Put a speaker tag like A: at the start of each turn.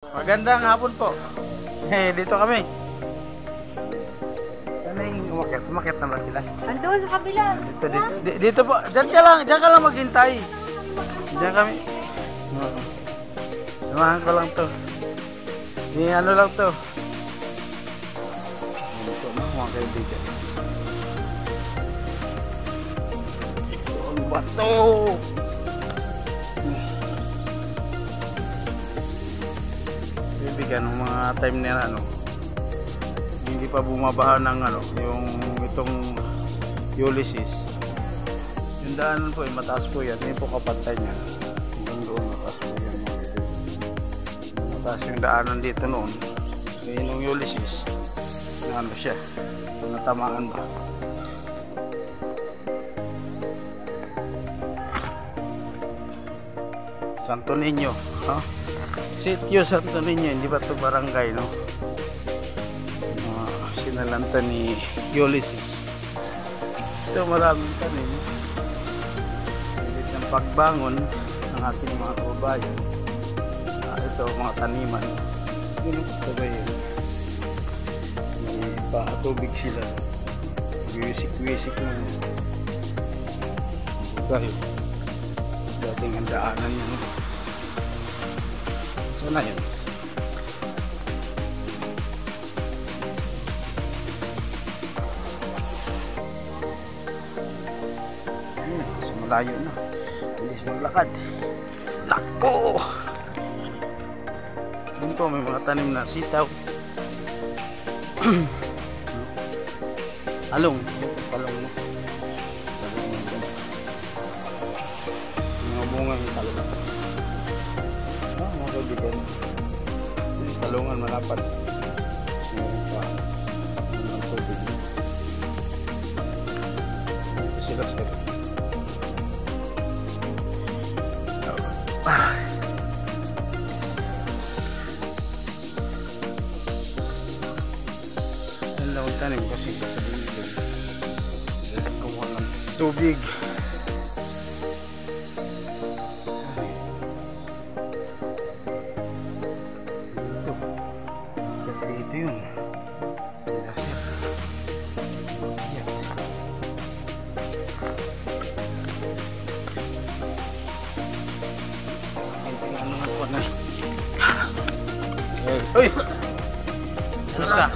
A: Magandang hapon po. Dito kami. Sana yung umakyat? Umakyat na ba sila?
B: Andun sa kabila.
A: Dito po. Diyan ka lang maghintay. Diyan kami. Samahan ko lang to. Ano lang to. Ito na mga kaibigan. Ito ang bato. Kaibigan, ng mga time nila hindi pa bumabaha ng yung itong Ulysses. Yung daanan po ay mataas po yan. Hindi po kapantay niya. Hanggang doon mataas po yan. Mataas yung daanan dito noon. Kaya yung Ulysses, siya, natamaan ba? Santo Niño, Sitio Santo Niño, hindi ba ito barangay, no? Sinalanta ni Ulysses. Ito maraming tanim. Pilit ng pagbangon ng ating mga kababayan. Ito mga taniman. Yun ang sabay yun. May tubig sila. Wisik-wisik na. Dahil dating ang daanan nyo. Sana yun. Kasi malayo na. Hindi siya maglakad. Nako! Yun po, may mga tanim na sitaw. Talong. Talong na. Mga bunga yung talong. Mga kaibigan. Yung talungan malapad. Mga tubig. Ito sila sir. Ang lawang tanim kasi sa tubig. Kumuha ng tubig. Ito yun. Lasir. Yan. Ano nga po na. Uy! Sus ka.